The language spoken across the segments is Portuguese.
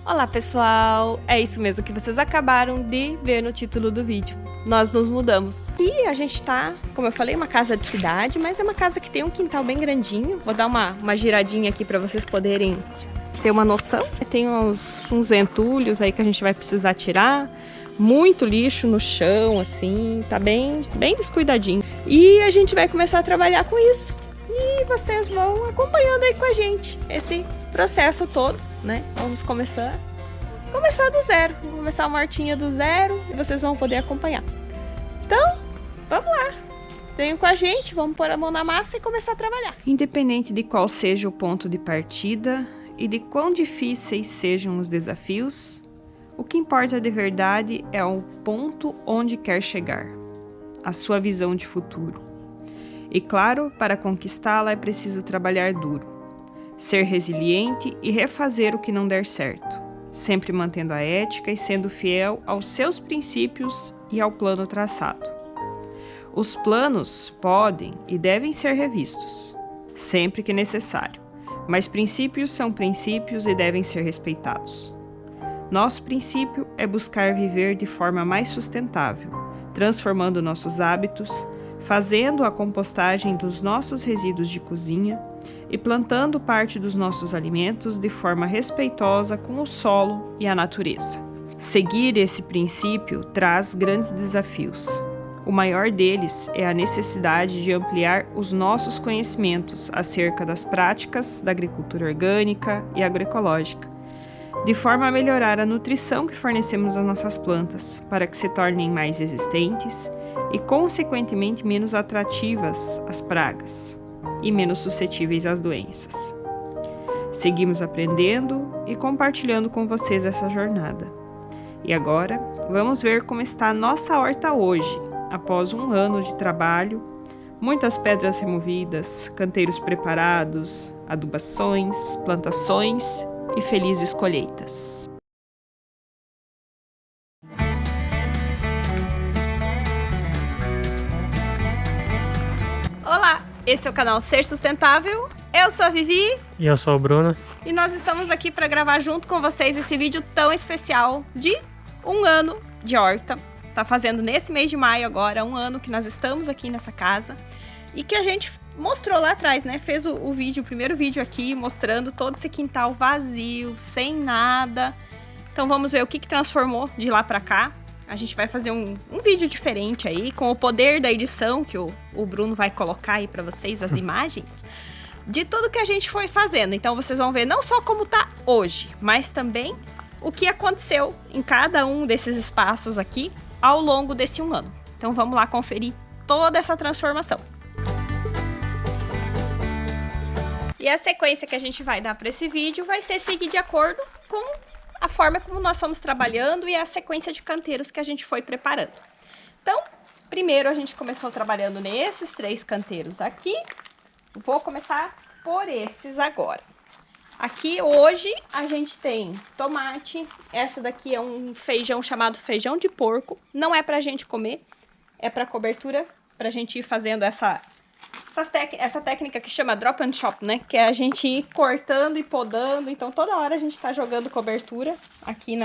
Olá pessoal, é isso mesmo que vocês acabaram de ver no título do vídeo. Nós nos mudamos. E a gente tá, como eu falei, uma casa de cidade, mas é uma casa que tem um quintal bem grandinho. Vou dar uma giradinha aqui para vocês poderem ter uma noção. Tem uns entulhos aí que a gente vai precisar tirar. Muito lixo no chão, assim, tá bem descuidadinho. E a gente vai começar a trabalhar com isso. E vocês vão acompanhando aí com a gente esse processo todo, né? Vamos começar do zero. Vamos começar uma hortinha do zero e vocês vão poder acompanhar. Então, vamos lá. Venham com a gente, vamos pôr a mão na massa e começar a trabalhar. Independente de qual seja o ponto de partida e de quão difíceis sejam os desafios, o que importa de verdade é o ponto onde quer chegar, a sua visão de futuro. E claro, para conquistá-la é preciso trabalhar duro, ser resiliente e refazer o que não der certo, sempre mantendo a ética e sendo fiel aos seus princípios e ao plano traçado. Os planos podem e devem ser revistos, sempre que necessário, mas princípios são princípios e devem ser respeitados. Nosso princípio é buscar viver de forma mais sustentável, transformando nossos hábitos, fazendo a compostagem dos nossos resíduos de cozinha e plantando parte dos nossos alimentos de forma respeitosa com o solo e a natureza. Seguir esse princípio traz grandes desafios. O maior deles é a necessidade de ampliar os nossos conhecimentos acerca das práticas da agricultura orgânica e agroecológica, de forma a melhorar a nutrição que fornecemos às nossas plantas, para que se tornem mais resistentes e, consequentemente, menos atrativas às pragas e menos suscetíveis às doenças. Seguimos aprendendo e compartilhando com vocês essa jornada. E agora, vamos ver como está a nossa horta hoje, após um ano de trabalho, muitas pedras removidas, canteiros preparados, adubações, plantações e felizes colheitas. Olá, esse é o canal Ser Sustentável, eu sou a Vivi. E eu sou o Bruno. E nós estamos aqui para gravar junto com vocês esse vídeo tão especial de um ano de horta. Tá fazendo nesse mês de maio agora, um ano que nós estamos aqui nessa casa. E que a gente mostrou lá atrás, né? Fez o primeiro vídeo aqui, mostrando todo esse quintal vazio, sem nada. Então vamos ver o que transformou de lá pra cá. A gente vai fazer um vídeo diferente aí, com o poder da edição, que o Bruno vai colocar aí pra vocês, as imagens, de tudo que a gente foi fazendo. Então vocês vão ver não só como tá hoje, mas também o que aconteceu em cada um desses espaços aqui ao longo desse um ano. Então vamos lá conferir toda essa transformação. E a sequência que a gente vai dar para esse vídeo vai ser seguir de acordo com a forma como nós fomos trabalhando e a sequência de canteiros que a gente foi preparando. Então, primeiro a gente começou trabalhando nesses 3 canteiros aqui. Vou começar por esses agora. Aqui hoje a gente tem tomate, essa daqui é um feijão chamado feijão de porco. Não é pra gente comer, é pra cobertura, pra gente ir fazendo essa técnica que chama drop and chop, né? Que é a gente ir cortando e podando. Então, toda hora a gente tá jogando cobertura aqui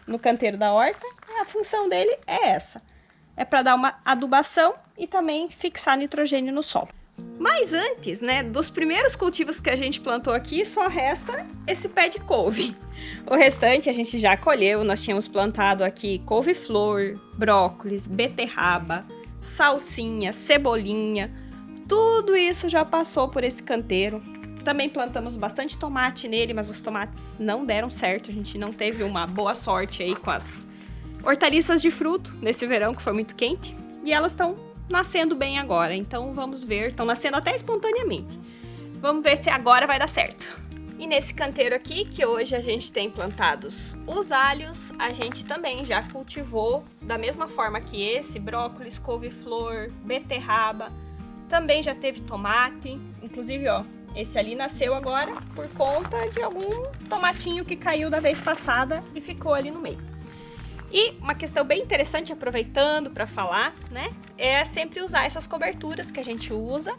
no canteiro da horta. E a função dele é essa. É para dar uma adubação e também fixar nitrogênio no solo. Mas antes, né, dos primeiros cultivos que a gente plantou aqui, só resta esse pé de couve. O restante a gente já colheu. Nós tínhamos plantado aqui couve-flor, brócolis, beterraba, salsinha, cebolinha. Tudo isso já passou por esse canteiro. Também plantamos bastante tomate nele, mas os tomates não deram certo. A gente não teve uma boa sorte aí com as hortaliças de fruto nesse verão, que foi muito quente. E elas estão nascendo bem agora. Então vamos ver, estão nascendo até espontaneamente. Vamos ver se agora vai dar certo. E nesse canteiro aqui, que hoje a gente tem plantados os alhos, a gente também já cultivou da mesma forma que esse, brócolis, couve-flor, beterraba. Também já teve tomate, inclusive, ó, esse ali nasceu agora por conta de algum tomatinho que caiu da vez passada e ficou ali no meio. E uma questão bem interessante, aproveitando para falar, né, é sempre usar essas coberturas que a gente usa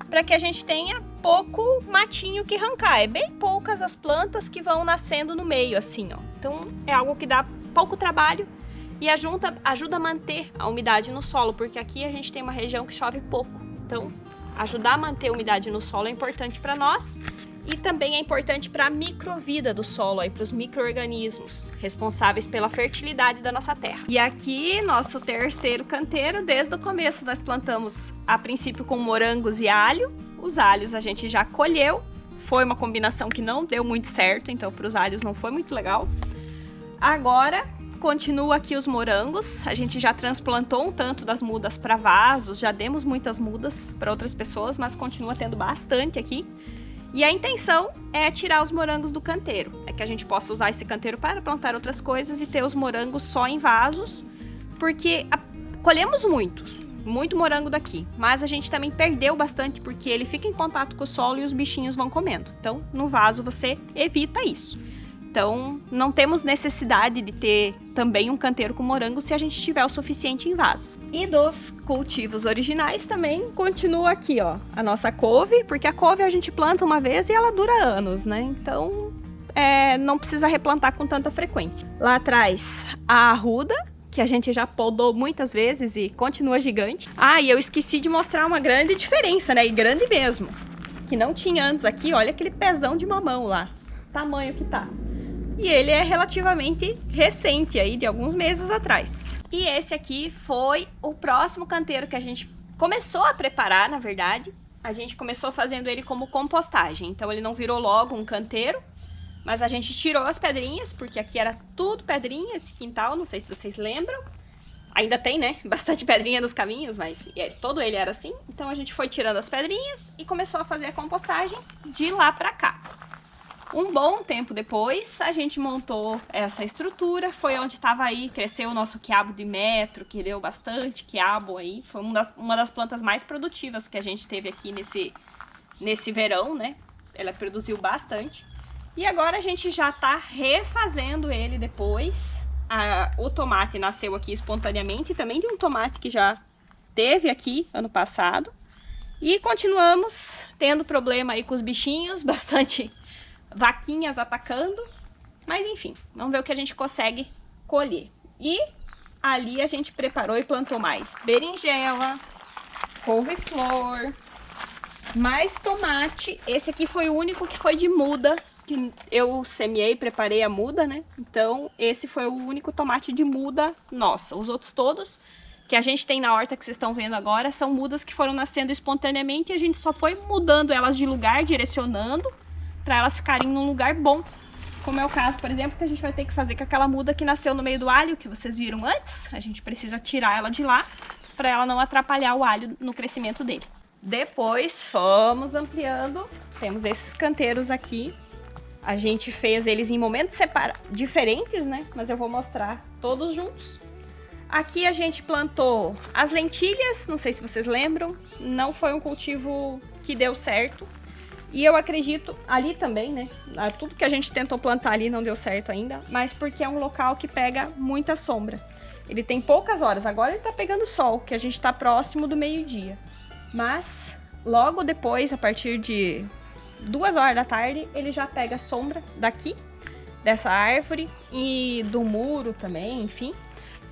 para que a gente tenha pouco matinho que arrancar. É bem poucas as plantas que vão nascendo no meio, assim, ó. Então, é algo que dá pouco trabalho e ajuda a manter a umidade no solo, porque aqui a gente tem uma região que chove pouco. Então, ajudar a manter a umidade no solo é importante para nós e também é importante para a microvida do solo, para os micro-organismos responsáveis pela fertilidade da nossa terra. E aqui, nosso terceiro canteiro, desde o começo nós plantamos a princípio com morangos e alho. Os alhos a gente já colheu, foi uma combinação que não deu muito certo, então para os alhos não foi muito legal. Agora, continua aqui os morangos, a gente já transplantou um tanto das mudas para vasos, já demos muitas mudas para outras pessoas, mas continua tendo bastante aqui. E a intenção é tirar os morangos do canteiro, é que a gente possa usar esse canteiro para plantar outras coisas e ter os morangos só em vasos, porque colhemos muito morango daqui, mas a gente também perdeu bastante porque ele fica em contato com o solo e os bichinhos vão comendo. Então, no vaso você evita isso. Então, não temos necessidade de ter também um canteiro com morango se a gente tiver o suficiente em vasos. E dos cultivos originais também continua aqui, ó, a nossa couve, porque a couve a gente planta uma vez e ela dura anos, né? Então, não precisa replantar com tanta frequência. Lá atrás, a arruda, que a gente já podou muitas vezes e continua gigante. Ah, e eu esqueci de mostrar uma grande diferença, né? E grande mesmo, que não tinha antes aqui. Olha aquele pezão de mamão lá, tamanho que tá. E ele é relativamente recente aí, de alguns meses atrás. E esse aqui foi o próximo canteiro que a gente começou a preparar, na verdade. A gente começou fazendo ele como compostagem, então ele não virou logo um canteiro, mas a gente tirou as pedrinhas, porque aqui era tudo pedrinha, esse quintal, não sei se vocês lembram. Ainda tem, né? Bastante pedrinha nos caminhos, mas todo ele era assim. Então a gente foi tirando as pedrinhas e começou a fazer a compostagem de lá pra cá. Um bom tempo depois, a gente montou essa estrutura, foi onde estava aí, cresceu o nosso quiabo de metro, que deu bastante quiabo aí, foi uma das plantas mais produtivas que a gente teve aqui nesse verão, né? Ela produziu bastante. E agora a gente já tá refazendo ele depois. O tomate nasceu aqui espontaneamente, também de um tomate que já teve aqui ano passado. E continuamos tendo problema aí com os bichinhos, bastante vaquinhas atacando, mas enfim, vamos ver o que a gente consegue colher. E ali a gente preparou e plantou mais berinjela, couve-flor, mais tomate. Esse aqui foi o único que foi de muda, que eu semeei, preparei a muda, né? Então esse foi o único tomate de muda nossa. Os outros todos que a gente tem na horta que vocês estão vendo agora são mudas que foram nascendo espontaneamente e a gente só foi mudando elas de lugar, direcionando para elas ficarem num lugar bom, como é o caso, por exemplo, que a gente vai ter que fazer com aquela muda que nasceu no meio do alho, que vocês viram antes. A gente precisa tirar ela de lá, para ela não atrapalhar o alho no crescimento dele. Depois, fomos ampliando, temos esses canteiros aqui. A gente fez eles em momentos diferentes, né? Mas eu vou mostrar todos juntos. Aqui a gente plantou as lentilhas, não sei se vocês lembram, não foi um cultivo que deu certo. E eu acredito, ali também, né, tudo que a gente tentou plantar ali não deu certo ainda, mas porque é um local que pega muita sombra. Ele tem poucas horas, agora ele tá pegando sol, que a gente tá próximo do meio-dia. Mas logo depois, a partir de 2 horas da tarde, ele já pega sombra daqui, dessa árvore e do muro também, enfim.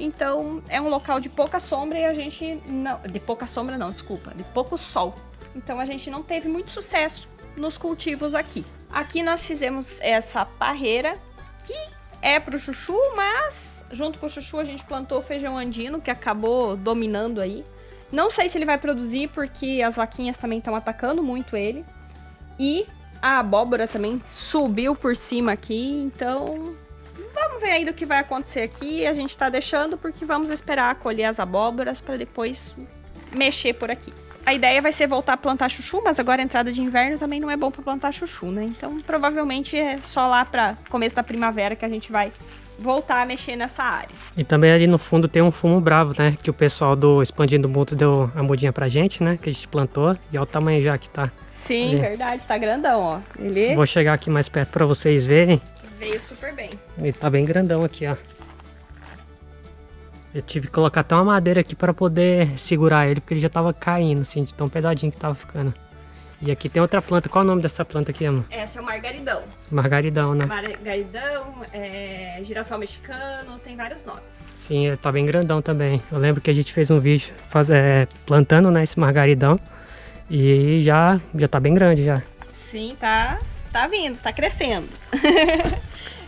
Então é um local de pouca sombra e a gente não... De pouca sombra não, desculpa, de pouco sol. Então a gente não teve muito sucesso nos cultivos aqui. Aqui nós fizemos essa parreira, que é pro chuchu, mas junto com o chuchu a gente plantou o feijão andino, que acabou dominando aí. Não sei se ele vai produzir, porque as vaquinhas também estão atacando muito ele. E a abóbora também subiu por cima aqui, então vamos ver aí do que vai acontecer aqui. A gente tá deixando porque vamos esperar colher as abóboras para depois mexer por aqui. A ideia vai ser voltar a plantar chuchu, mas agora a entrada de inverno também não é bom para plantar chuchu, né? Então, provavelmente é só lá para começo da primavera que a gente vai voltar a mexer nessa área. E também ali no fundo tem um fumo bravo, né? Que o pessoal do Expandindo o Mundo deu a mudinha pra gente, né? Que a gente plantou. E olha o tamanho já que tá. Sim, ali. Verdade. Tá grandão, ó. Ele Vou chegar aqui mais perto pra vocês verem. veio super bem. Ele tá bem grandão aqui, ó. Eu tive que colocar até uma madeira aqui para poder segurar ele, porque ele já tava caindo, assim, de tão pedadinho que tava ficando. E aqui tem outra planta. Qual é o nome dessa planta aqui, amor? Essa é o margaridão. Margaridão, né? Margaridão, girassol mexicano, tem vários nomes. Sim, tá bem grandão também. Eu lembro que a gente fez um vídeo plantando, né, esse margaridão. E já tá bem grande já. Sim, tá vindo, tá crescendo.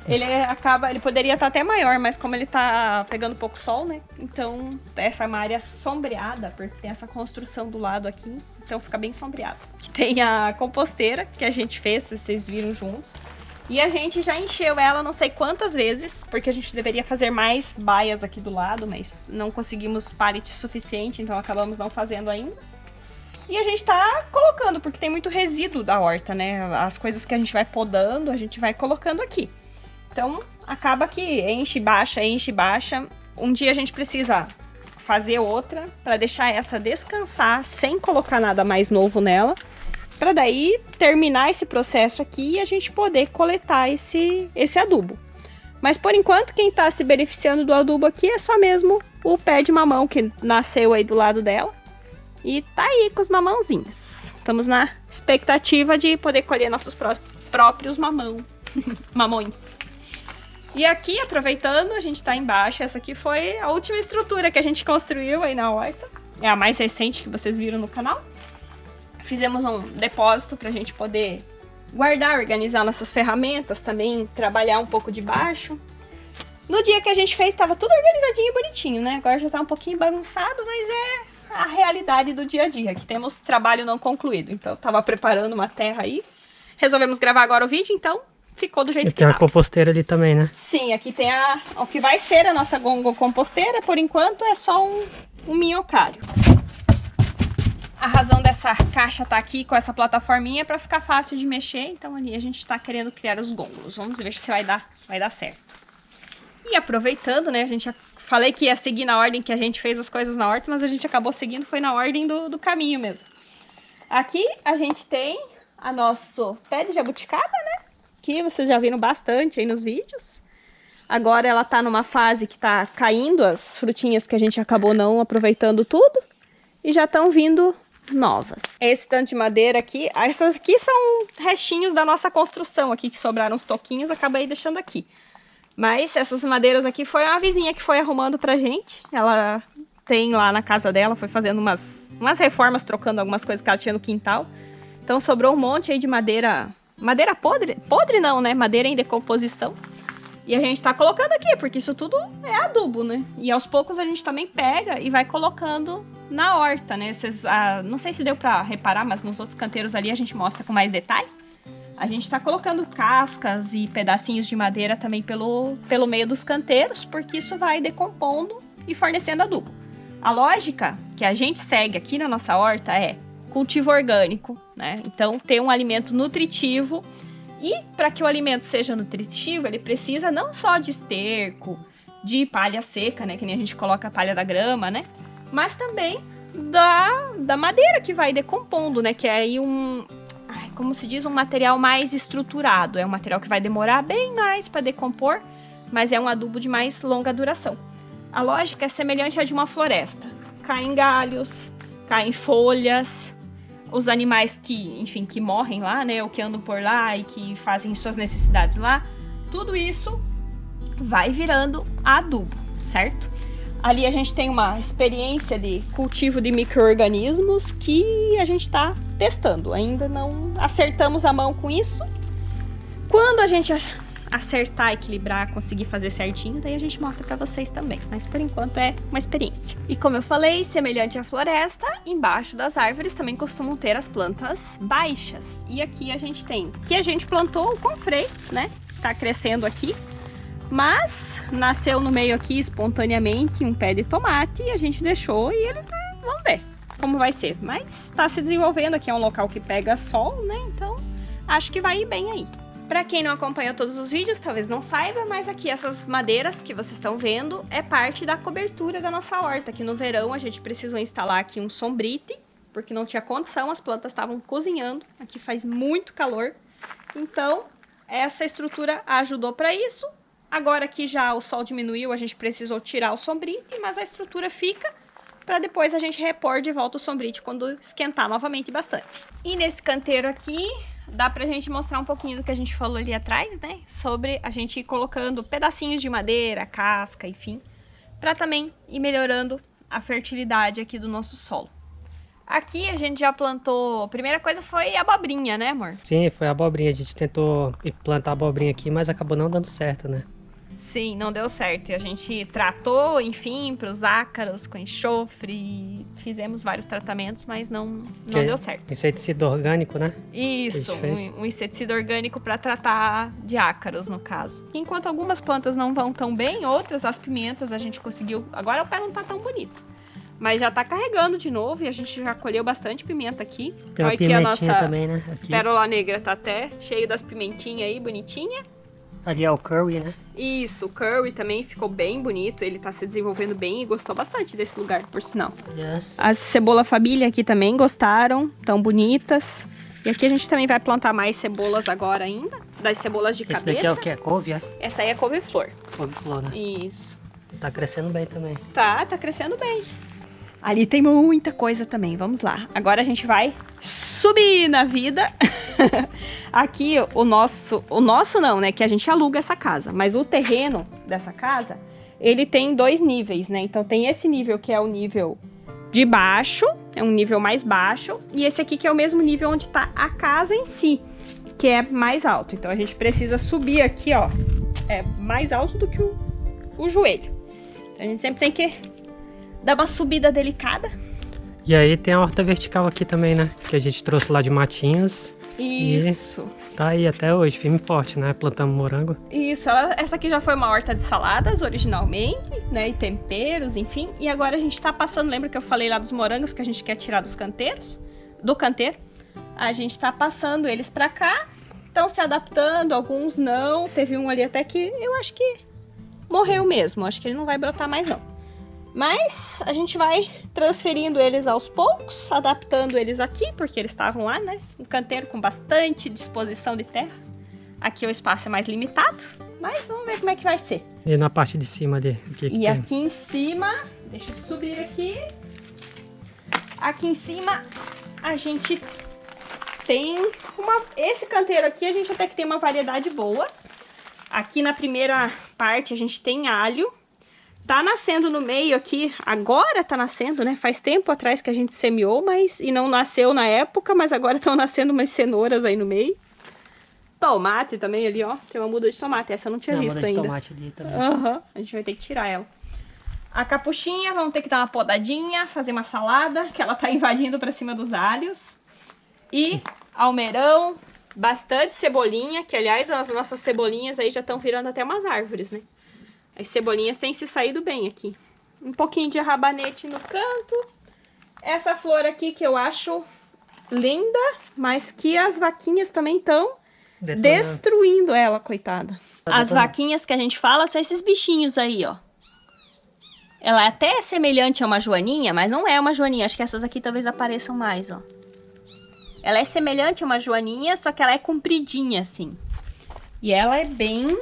Ele poderia estar até maior, mas como ele tá pegando pouco sol, né? Então, essa é uma área sombreada, porque tem essa construção do lado aqui, então fica bem sombreado. Tem a composteira que a gente fez, vocês viram juntos. E a gente já encheu ela não sei quantas vezes, porque a gente deveria fazer mais baias aqui do lado, mas não conseguimos pallet suficiente, então acabamos não fazendo ainda. E a gente tá colocando, porque tem muito resíduo da horta, né? As coisas que a gente vai podando, a gente vai colocando aqui. Então, acaba que enche, baixa. Um dia a gente precisa fazer outra para deixar essa descansar sem colocar nada mais novo nela. Para daí terminar esse processo aqui e a gente poder coletar esse adubo. Mas por enquanto, quem está se beneficiando do adubo aqui é só mesmo o pé de mamão que nasceu aí do lado dela. E tá aí com os mamãozinhos. Estamos na expectativa de poder colher nossos próprios mamões. E aqui, aproveitando, a gente tá embaixo. Essa aqui foi a última estrutura que a gente construiu aí na horta. É a mais recente que vocês viram no canal. Fizemos um depósito pra gente poder guardar, organizar nossas ferramentas, também trabalhar um pouco de baixo. No dia que a gente fez, tava tudo organizadinho e bonitinho, né? Agora já tá um pouquinho bagunçado, mas é a realidade do dia a dia, que temos trabalho não concluído. Então, eu tava preparando uma terra aí. Resolvemos gravar agora o vídeo, então ficou do jeito que tem tá. a composteira ali também, né? Sim, aqui tem o que vai ser a nossa gongo composteira. Por enquanto é só um minhocário. A razão dessa caixa tá aqui com essa plataforminha é para ficar fácil de mexer. Então ali a gente tá querendo criar os gongos. Vamos ver se vai dar certo. E aproveitando, né, falei que ia seguir na ordem que a gente fez as coisas na horta, mas a gente acabou seguindo, foi na ordem do caminho mesmo. Aqui a gente tem a nosso pé de jabuticaba, né? Que vocês já viram bastante aí nos vídeos. Agora ela tá numa fase que tá caindo as frutinhas que a gente acabou não aproveitando tudo. E já estão vindo novas. Esse tanto de madeira aqui, essas aqui são restinhos da nossa construção aqui, que sobraram uns toquinhos, acabei deixando aqui. Mas essas madeiras aqui foi uma vizinha que foi arrumando pra gente. Ela tem lá na casa dela, foi fazendo umas reformas, trocando algumas coisas que ela tinha no quintal. Então sobrou um monte aí de madeira podre. Podre não, né? Madeira em decomposição. E a gente tá colocando aqui, porque isso tudo é adubo, né? E aos poucos a gente também pega e vai colocando na horta, né? Não sei se deu pra reparar, mas nos outros canteiros ali a gente mostra com mais detalhe. A gente tá colocando cascas e pedacinhos de madeira também pelo meio dos canteiros, porque isso vai decompondo e fornecendo adubo. A lógica que a gente segue aqui na nossa horta é cultivo orgânico, né? Então, ter um alimento nutritivo. E para que o alimento seja nutritivo, ele precisa não só de esterco, de palha seca, né? Que nem a gente coloca a palha da grama, né? Mas também da madeira que vai decompondo, né? Que é aí como se diz, um material mais estruturado. É um material que vai demorar bem mais para decompor, mas é um adubo de mais longa duração. A lógica é semelhante à de uma floresta. Caem galhos, caem folhas, os animais que morrem lá, né, ou que andam por lá e que fazem suas necessidades lá, tudo isso vai virando adubo, certo? Ali a gente tem uma experiência de cultivo de micro-organismos que a gente está testando. Ainda não acertamos a mão com isso. Quando a gente acertar, equilibrar, conseguir fazer certinho, daí a gente mostra pra vocês também. Mas por enquanto é uma experiência. E como eu falei, semelhante à floresta, embaixo das árvores também costumam ter as plantas baixas. E aqui a gente tem, que a gente plantou com freio, né? Tá crescendo aqui. Mas nasceu no meio aqui espontaneamente um pé de tomate e a gente deixou e ele tá, vamos ver como vai ser. Mas tá se desenvolvendo, aqui é um local que pega sol, né? Então acho que vai ir bem aí. Pra quem não acompanhou todos os vídeos, talvez não saiba, mas aqui essas madeiras que vocês estão vendo é parte da cobertura da nossa horta. Aqui no verão a gente precisou instalar aqui um sombrite, porque não tinha condição, as plantas estavam cozinhando, aqui faz muito calor. Então essa estrutura ajudou para isso. Agora que já o sol diminuiu, a gente precisou tirar o sombrite, mas a estrutura fica para depois a gente repor de volta o sombrite quando esquentar novamente bastante. E nesse canteiro aqui, dá pra gente mostrar um pouquinho do que a gente falou ali atrás, né? Sobre a gente ir colocando pedacinhos de madeira, casca, enfim, para também ir melhorando a fertilidade aqui do nosso solo. Aqui a gente já plantou, a primeira coisa foi a abobrinha, né, amor? Sim, foi a abobrinha. A gente tentou plantar abobrinha aqui, mas acabou não dando certo, né? Sim, não deu certo. E a gente tratou, enfim, para os ácaros com enxofre, fizemos vários tratamentos, mas não deu certo. Inseticida orgânico, né? Isso, um inseticida orgânico para tratar de ácaros, no caso. Enquanto algumas plantas não vão tão bem, outras, as pimentas, a gente conseguiu... Agora o pé não tá tão bonito, mas já tá carregando de novo e a gente já colheu bastante pimenta aqui. Tem uma aqui pimentinha a nossa também, né? Aqui. pérola negra tá até cheio das pimentinhas aí, bonitinha. Ali é o curry, né? Isso, o curry também ficou bem bonito, ele tá se desenvolvendo bem e gostou bastante desse lugar, por sinal. Yes. As cebola família aqui também gostaram, tão bonitas. E aqui a gente também vai plantar mais cebolas agora ainda, das cebolas de Esse cabeça. daqui é o que? É couve, é? Essa aí é couve-flor. Couve-flor, né? Isso. Tá crescendo bem também. Tá crescendo bem. Ali tem muita coisa também, vamos lá. Agora a gente vai subir na vida. Aqui o nosso não, né, que a gente aluga essa casa, mas o terreno dessa casa, ele tem 2 níveis, né? Então tem esse nível que é o nível de baixo, é um nível mais baixo, e esse aqui que é o mesmo nível onde tá a casa em si, que é mais alto. Então a gente precisa subir aqui, ó, é mais alto do que o joelho. Então a gente sempre tem que dar uma subida delicada. E aí tem a horta vertical aqui também, né? Que a gente trouxe lá de Matinhos. Isso. E tá aí até hoje, firme e forte, né? Plantamos morango. Isso, essa aqui já foi uma horta de saladas originalmente, né? E temperos, enfim. E agora a gente tá passando, lembra que eu falei lá dos morangos que a gente quer tirar dos canteiros? Do canteiro. A gente tá passando eles pra cá. Estão se adaptando, alguns não. Teve um ali até que eu acho que morreu mesmo. Acho que ele não vai brotar mais não. Mas a gente vai transferindo eles aos poucos, adaptando eles aqui, porque eles estavam lá, né? Um canteiro com bastante disposição de terra. Aqui o espaço é mais limitado, mas vamos ver como é que vai ser. E na parte de cima ali, o que E tem? aqui em cima, deixa eu subir aqui. Aqui em cima a gente tem esse canteiro aqui, a gente até que tem uma variedade boa. Aqui na primeira parte a gente tem alho. Tá nascendo no meio aqui, agora tá nascendo, né? Faz tempo atrás que a gente semeou, e não nasceu na época, mas agora estão nascendo umas cenouras aí no meio. Tomate também ali, ó. Tem uma muda de tomate, essa eu não tinha visto ainda. Muda de tomate ali também. Aham, a gente vai ter que tirar ela. A capuchinha, vamos ter que dar uma podadinha, fazer uma salada, que ela tá invadindo pra cima dos alhos. E almeirão, bastante cebolinha, que aliás as nossas cebolinhas aí já estão virando até umas árvores, né? As cebolinhas têm se saído bem aqui. Um pouquinho de rabanete no canto. Essa flor aqui que eu acho linda, mas que as vaquinhas também estão destruindo ela, coitada. As vaquinhas que a gente fala são esses bichinhos aí, ó. Ela é até semelhante a uma joaninha, mas não é uma joaninha. Acho que essas aqui talvez apareçam mais, ó. Ela é semelhante a uma joaninha, só que ela é compridinha, assim. E ela é bem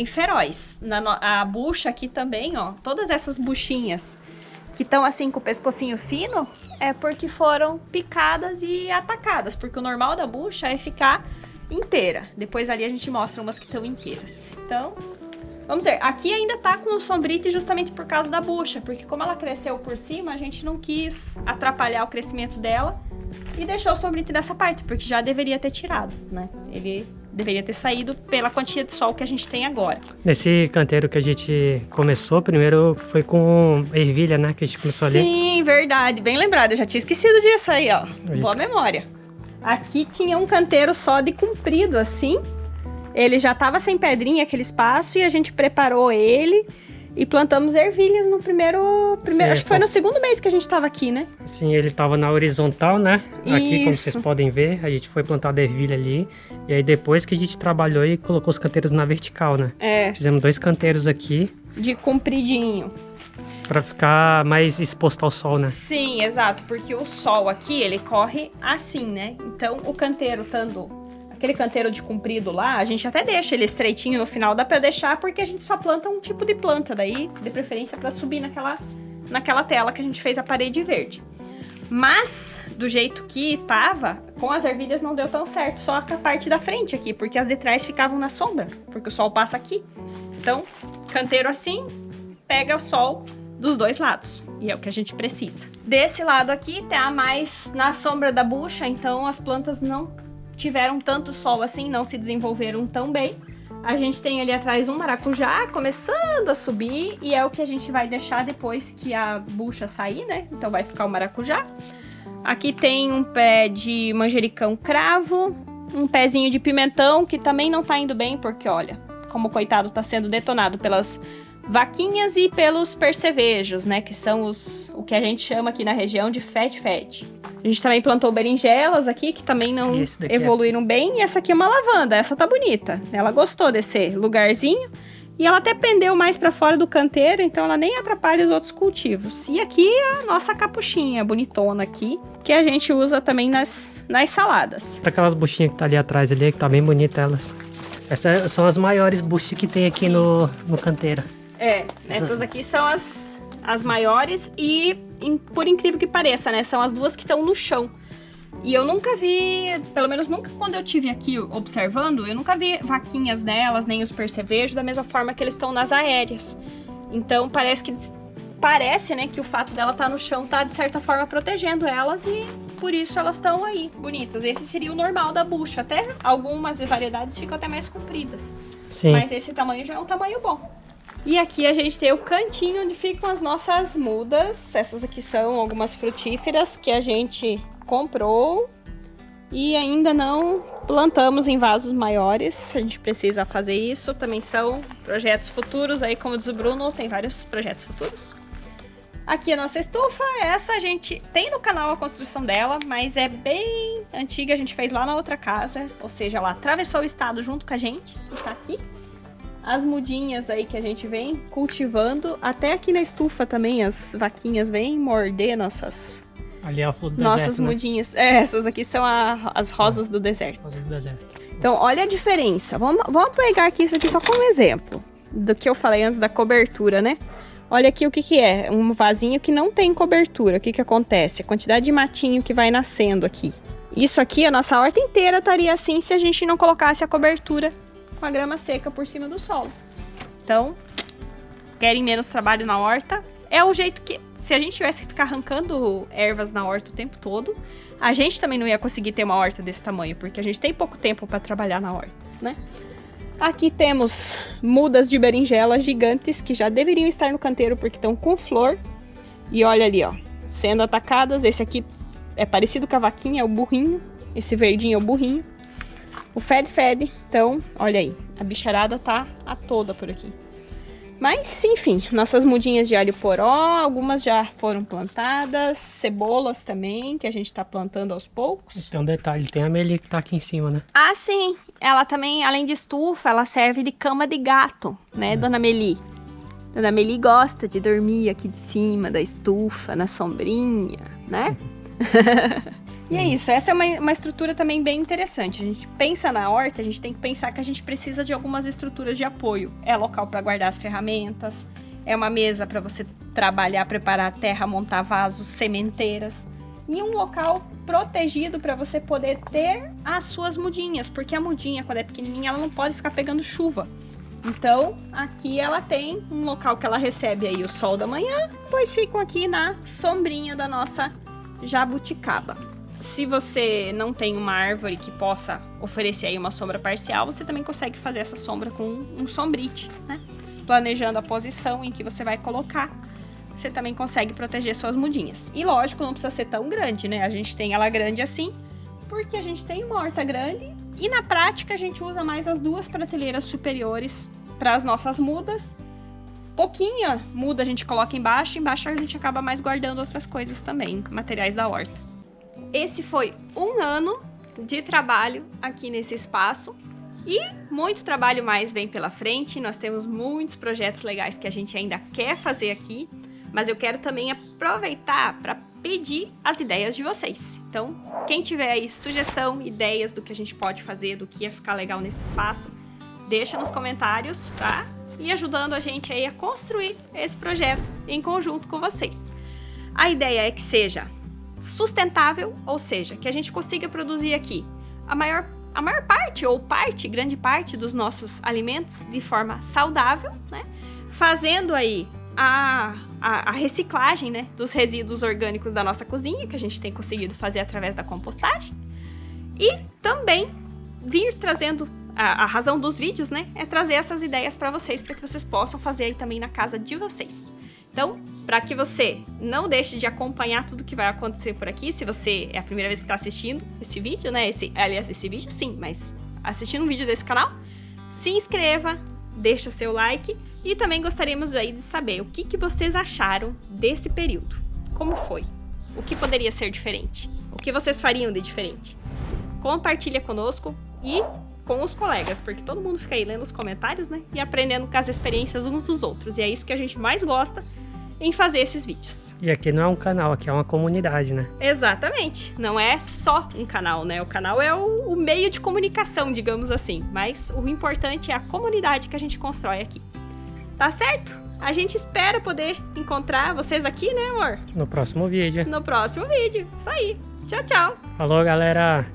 feroz. A bucha aqui também, ó, todas essas buchinhas que estão assim com o pescocinho fino, é porque foram picadas e atacadas, porque o normal da bucha é ficar inteira. Depois ali a gente mostra umas que estão inteiras. Então, vamos ver. Aqui ainda tá com o sombrite justamente por causa da bucha, porque como ela cresceu por cima, a gente não quis atrapalhar o crescimento dela e deixou o sombrite dessa parte, porque já deveria ter tirado, né? Ele deveria ter saído pela quantia de sol que a gente tem agora. Nesse canteiro que a gente começou, primeiro foi com ervilha, né? Que a gente começou ali. Sim, verdade. Bem lembrado. Eu já tinha esquecido disso aí, ó. Boa memória. Aqui tinha um canteiro só de comprido, assim. Ele já tava sem pedrinha, aquele espaço, e a gente preparou ele e plantamos ervilhas no primeiro Sim, acho que foi no segundo mês que a gente tava aqui, né? Sim, ele tava na horizontal, né? Aqui, como Isso. vocês podem ver, a gente foi plantar a ervilha ali. E aí depois que a gente trabalhou e colocou os canteiros na vertical, né? É. Fizemos 2 canteiros aqui. De compridinho. Pra ficar mais exposto ao sol, né? Sim, exato, porque o sol aqui, ele corre assim, né? Então, o canteiro estando... Aquele canteiro de comprido lá, a gente até deixa ele estreitinho no final, dá pra deixar porque a gente só planta um tipo de planta, daí, de preferência, pra subir naquela tela que a gente fez a parede verde. Mas, do jeito que tava, com as ervilhas não deu tão certo, só a parte da frente aqui, porque as de trás ficavam na sombra, porque o sol passa aqui. Então, canteiro assim, pega o sol dos dois lados, e é o que a gente precisa. Desse lado aqui, tá mais na sombra da bucha, então as plantas não tiveram tanto sol assim, não se desenvolveram tão bem. A gente tem ali atrás um maracujá começando a subir, e é o que a gente vai deixar depois que a bucha sair, né? Então vai ficar o maracujá. Aqui tem um pé de manjericão cravo, um pezinho de pimentão, que também não tá indo bem, porque olha, como o coitado tá sendo detonado pelas vaquinhas e pelos percevejos, né? Que são o que a gente chama aqui na região de fete-fete. A gente também plantou berinjelas aqui, que também não evoluíram bem. E essa aqui é uma lavanda, essa tá bonita. Ela gostou desse lugarzinho. E ela até pendeu mais pra fora do canteiro, então ela nem atrapalha os outros cultivos. E aqui a nossa capuchinha bonitona aqui, que a gente usa também nas saladas. Aquelas buchinhas que tá ali atrás ali, que tá bem bonita elas. Essas são as maiores buchas que tem aqui no canteiro. Essas aqui são as maiores e, por incrível que pareça, né, são as duas que estão no chão. E eu nunca vi, pelo menos nunca quando eu estive aqui observando, eu nunca vi vaquinhas nelas, nem os percevejos, da mesma forma que eles estão nas aéreas. Então parece, né, que o fato dela estar no chão tá, de certa forma, protegendo elas e por isso elas estão aí, bonitas. Esse seria o normal da bucha. Até algumas variedades ficam até mais compridas. Sim. Mas esse tamanho já é um tamanho bom. E aqui a gente tem o cantinho onde ficam as nossas mudas. Essas aqui são algumas frutíferas que a gente comprou e ainda não plantamos em vasos maiores. A gente precisa fazer isso. Também são projetos futuros, aí como diz o Bruno, tem vários projetos futuros. Aqui a nossa estufa, essa a gente tem no canal a construção dela, mas é bem antiga, a gente fez lá na outra casa, ou seja, ela atravessou o estado junto com a gente e tá aqui. As mudinhas aí que a gente vem cultivando, até aqui na estufa também as vaquinhas vêm morder nossas... Ali é a flor do nossas deserto, mudinhas. Né? Essas aqui são as rosas do deserto. Rosas do deserto. Então, olha a diferença. Vamos pegar aqui isso aqui só como exemplo do que eu falei antes da cobertura, né? Olha aqui o que é. Um vasinho que não tem cobertura. O que acontece? A quantidade de matinho que vai nascendo aqui. Isso aqui, a nossa horta inteira estaria assim se a gente não colocasse a cobertura com a grama seca por cima do solo. Então, querem menos trabalho na horta? É o jeito que, se a gente tivesse que ficar arrancando ervas na horta o tempo todo, a gente também não ia conseguir ter uma horta desse tamanho, porque a gente tem pouco tempo para trabalhar na horta, né? Aqui temos mudas de berinjela gigantes que já deveriam estar no canteiro porque estão com flor. E olha ali, ó, sendo atacadas. Esse aqui é parecido com a vaquinha, é o burrinho. Esse verdinho é o burrinho. O fede. Então, olha aí, a bicharada tá a toda por aqui. Mas, enfim, nossas mudinhas de alho poró, algumas já foram plantadas, cebolas também, que a gente tá plantando aos poucos. Tem um detalhe, tem a Meli que tá aqui em cima, né? Ah, sim, ela também, além de estufa, ela serve de cama de gato, né, Dona Meli? Dona Meli gosta de dormir aqui de cima da estufa, na sombrinha, né? E é isso, essa é uma estrutura também bem interessante. A gente pensa na horta, a gente tem que pensar que a gente precisa de algumas estruturas de apoio. É local para guardar as ferramentas, é uma mesa para você trabalhar, preparar a terra, montar vasos, sementeiras. E um local protegido para você poder ter as suas mudinhas, porque a mudinha, quando é pequenininha, ela não pode ficar pegando chuva. Então, aqui ela tem um local que ela recebe aí o sol da manhã, pois ficam aqui na sombrinha da nossa jabuticaba. Se você não tem uma árvore que possa oferecer aí uma sombra parcial, você também consegue fazer essa sombra com um sombrite, né? Planejando a posição em que você vai colocar, você também consegue proteger suas mudinhas. E lógico, não precisa ser tão grande, né? A gente tem ela grande assim, porque a gente tem uma horta grande e na prática a gente usa mais as duas prateleiras superiores para as nossas mudas. Pouquinha muda a gente coloca embaixo a gente acaba mais guardando outras coisas também, materiais da horta. Esse foi um ano de trabalho aqui nesse espaço e muito trabalho mais vem pela frente. Nós temos muitos projetos legais que a gente ainda quer fazer aqui, mas eu quero também aproveitar para pedir as ideias de vocês. Então, quem tiver aí sugestão, ideias do que a gente pode fazer, do que ia ficar legal nesse espaço, deixa nos comentários para ir ajudando a gente aí a construir esse projeto. em conjunto com vocês. A ideia é que seja sustentável, ou seja, que a gente consiga produzir aqui a maior parte, ou grande parte dos nossos alimentos de forma saudável, né? Fazendo aí a reciclagem, né, dos resíduos orgânicos da nossa cozinha, que a gente tem conseguido fazer através da compostagem. E também vir trazendo, a razão dos vídeos, né, é trazer essas ideias para vocês, para que vocês possam fazer aí também na casa de vocês. Então, para que você não deixe de acompanhar tudo que vai acontecer por aqui, se você é a primeira vez que está assistindo esse vídeo, né, esse vídeo sim, mas assistindo um vídeo desse canal, se inscreva, deixa seu like e também gostaríamos aí de saber o que vocês acharam desse período. Como foi? O que poderia ser diferente? O que vocês fariam de diferente? Compartilha conosco e com os colegas, porque todo mundo fica aí lendo os comentários, né? E aprendendo com as experiências uns dos outros. E é isso que a gente mais gosta em fazer esses vídeos. E aqui não é um canal, aqui é uma comunidade, né? Exatamente. Não é só um canal, né? O canal é o meio de comunicação, digamos assim. Mas o importante é a comunidade que a gente constrói aqui. Tá certo? A gente espera poder encontrar vocês aqui, né, amor? No próximo vídeo. No próximo vídeo. Isso aí. Tchau, tchau. Falou, galera!